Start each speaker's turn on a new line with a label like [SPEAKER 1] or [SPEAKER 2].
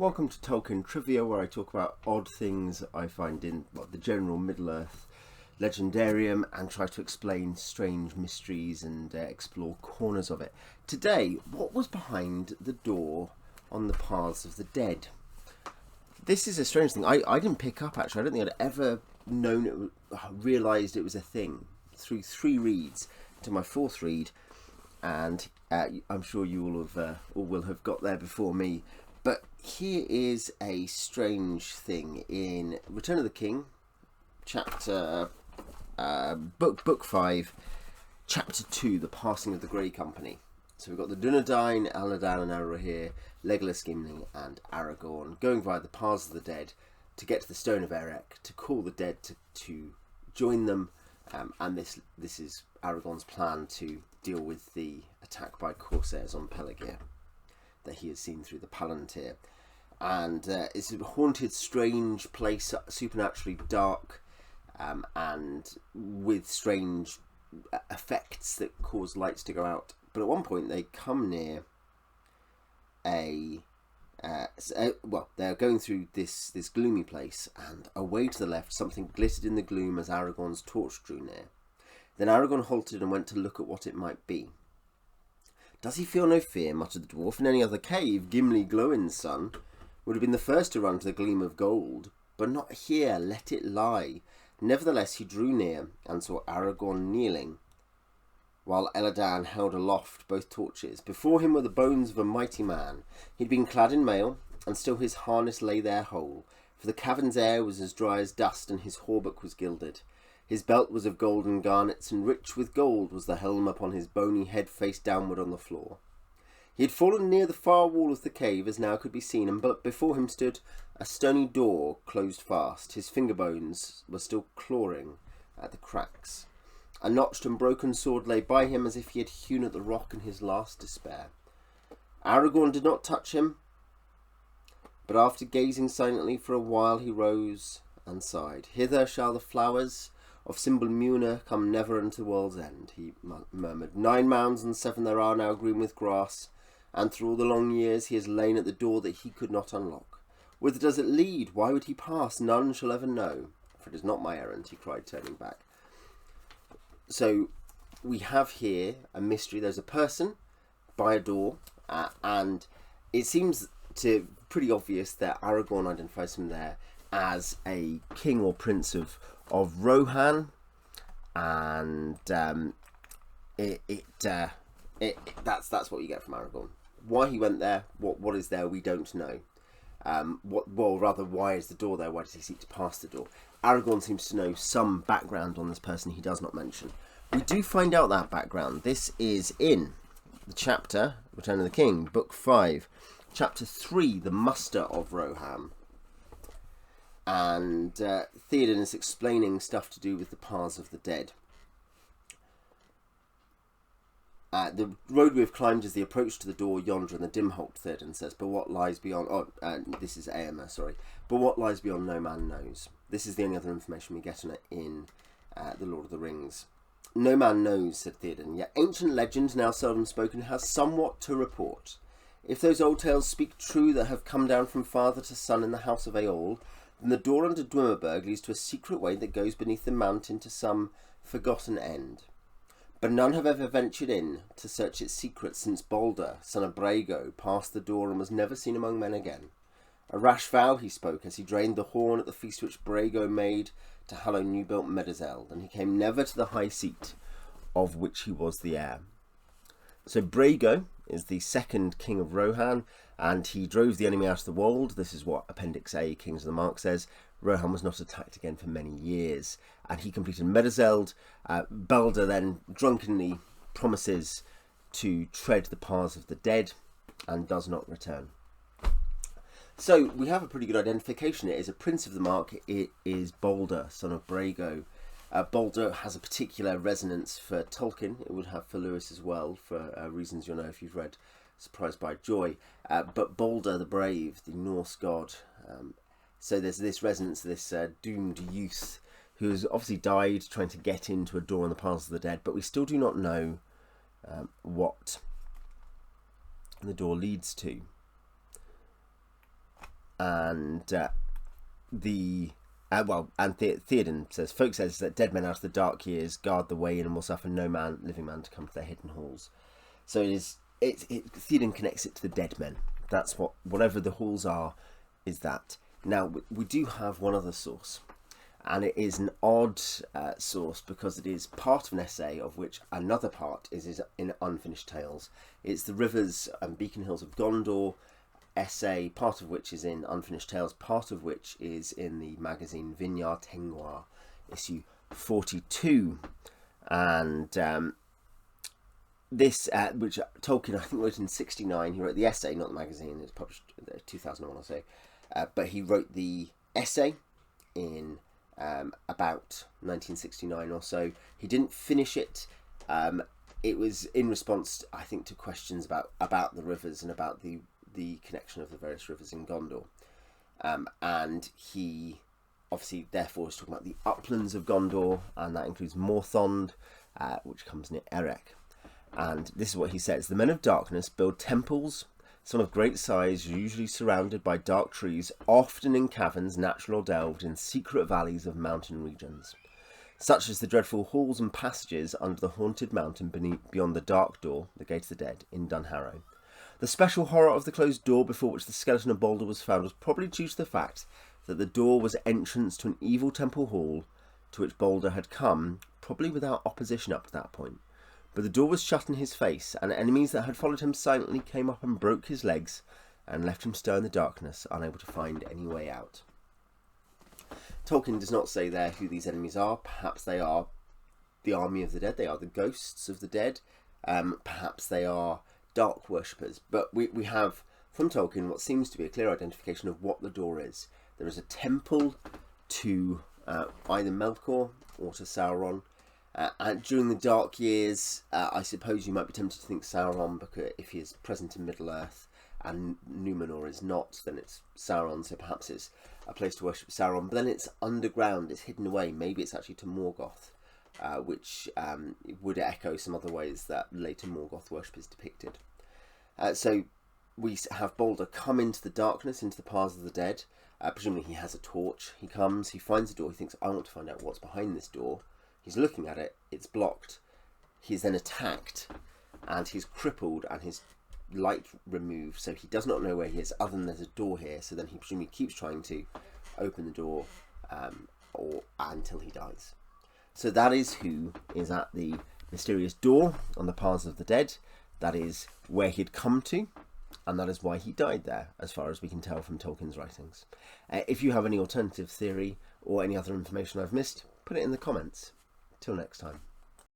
[SPEAKER 1] Welcome to Tolkien Trivia, where I talk about odd things I find in the general Middle Earth Legendarium and try to explain strange mysteries and explore corners of it. Today, what was behind the door on the Paths of the Dead? This is a strange thing. I didn't pick up, actually. I don't think I'd ever realised it was a thing through 3 reads to my 4th read, and I'm sure you all will have got there before me. But here is a strange thing in Return of the King, chapter book 5, chapter 2, the passing of the Grey Company. So we've got the Dunedain, Aladan and Arohir, Legolas, Gimli and Aragorn going via the Paths of the Dead to get to the Stone of Erech, to call the dead to join them, and this is Aragorn's plan to deal with the attack by Corsairs on Pelargir that he has seen through the Palantir. And it's a haunted, strange place, supernaturally dark, and with strange effects that cause lights to go out. But at one point they come near they're going through this gloomy place, and away to the left something glittered in the gloom as Aragorn's torch drew near. Then Aragorn halted and went to look at what it might be. "Does he feel no fear?" muttered the dwarf. "In any other cave, Gimli, Glóin's son, would have been the first to run to the gleam of gold, but not here. Let it lie." Nevertheless, he drew near and saw Aragorn kneeling, while Eladan held aloft both torches. Before him were the bones of a mighty man. He had been clad in mail, and still his harness lay there whole, for the cavern's air was as dry as dust, and his hauberk was gilded. His belt was of golden garnets, and rich with gold was the helm upon his bony head face downward on the floor. He had fallen near the far wall of the cave, as now could be seen, and but before him stood a stony door closed fast. His finger bones were still clawing at the cracks. A notched and broken sword lay by him, as if he had hewn at the rock in his last despair. Aragorn did not touch him, but after gazing silently for a while, he rose and sighed. "Hither shall the flowers of Cymbalmuna come never unto the world's end," he murmured. "9 mounds and 7 there are now green with grass, and through all the long years he has lain at the door that he could not unlock. Whither does it lead? Why would he pass? None shall ever know. For it is not my errand," he cried, turning back. So we have here a mystery. There's a person by a door, and it seems pretty obvious that Aragorn identifies him there as a king or prince of Rohan, and that's what you get from Aragorn. Why he went there, what is there, we don't know. Why is the door there? Why does he seek to pass the door? Aragorn seems to know some background on this person he does not mention. We do find out that background. This is in the chapter Return of the King, Book 5, Chapter 3, The Muster of Rohan. And Theoden is explaining stuff to do with the Paths of the Dead. "The road we have climbed is the approach to the door yonder in the dim halt," Theoden says, "but what lies beyond..." this is Éomer, sorry. "But what lies beyond no man knows." This is the only other information we get on it in The Lord of the Rings. "No man knows," said Theoden, "yet ancient legend, now seldom spoken, has somewhat to report. If those old tales speak true that have come down from father to son in the house of Eöl, then the door under Dwemerberg leads to a secret way that goes beneath the mountain to some forgotten end. But none have ever ventured in to search its secrets since Balder, son of Braego, passed the door and was never seen among men again. A rash vow he spoke as he drained the horn at the feast which Braego made to hallow new-built Meduseld, and he came never to the high seat of which he was the heir." So Braego is the second king of Rohan, and he drove the enemy out of the wold. This is what Appendix A, Kings of the Mark, says. Rohan was not attacked again for many years, and he completed Meduseld. Balder then drunkenly promises to tread the paths of the dead and does not return. So we have a pretty good identification. It is a prince of the Mark. It is Balder, son of Braego. Balder has a particular resonance for Tolkien. It would have for Lewis as well, for reasons you'll know if you've read Surprised by Joy. But Balder the Brave, the Norse god. So there's this resonance, this doomed youth who has obviously died trying to get into a door on the Paths of the Dead, but we still do not know what the door leads to. and Theoden says, folk says that dead men out of the dark years guard the way in and will suffer no living man to come to their hidden halls. So Theoden connects it to the dead men. That's whatever the halls are, is that. Now, we do have one other source, and it is an odd source because it is part of an essay of which another part is in Unfinished Tales. It's the Rivers and Beacon Hills of Gondor essay, part of which is in Unfinished Tales, part of which is in the magazine Vineyard Tengwar, issue 42. And this, which Tolkien, I think, wrote in 1969. He wrote the essay, not the magazine. It was published in 2001 or so. But he wrote the essay in about 1969 or so. He didn't finish it. It was in response, I think, to questions about the rivers and about the connection of the various rivers in Gondor. And he obviously therefore is talking about the uplands of Gondor, and that includes Morthond, which comes near Erech. And this is what he says: the men of darkness build temples, some of great size, usually surrounded by dark trees, often in caverns, natural or delved, in secret valleys of mountain regions, such as the dreadful halls and passages under the haunted mountain beyond the dark door, the gate of the dead, in Dunharrow. The special horror of the closed door before which the skeleton of Balder was found was probably due to the fact that the door was entrance to an evil temple hall to which Balder had come, probably without opposition up to that point. But the door was shut in his face, and enemies that had followed him silently came up and broke his legs and left him stir in the darkness, unable to find any way out. Tolkien does not say there who these enemies are. Perhaps they are the army of the dead, they are the ghosts of the dead, perhaps they are dark worshippers, but we have from Tolkien what seems to be a clear identification of what the door is. There is a temple to either Melkor or to Sauron, and during the Dark Years, I suppose you might be tempted to think Sauron, because if he is present in Middle Earth and Numenor is not, then it's Sauron, so perhaps it's a place to worship Sauron, but then it's underground, it's hidden away. Maybe it's actually to Morgoth, which would echo some other ways that later Morgoth worship is depicted. So we have Balder come into the darkness, into the paths of the dead. Presumably he has a torch. He comes, he finds a door, he thinks, I want to find out what's behind this door. He's looking at it, it's blocked. He's then attacked, and he's crippled, and his light removed, so he does not know where he is, other than there's a door here. So then he presumably keeps trying to open the door or until he dies. So that is who is at the mysterious door on the paths of the dead. That is where he'd come to, and that is why he died there, as far as we can tell from Tolkien's writings. If you have any alternative theory or any other information I've missed, put it in the comments. Till next time.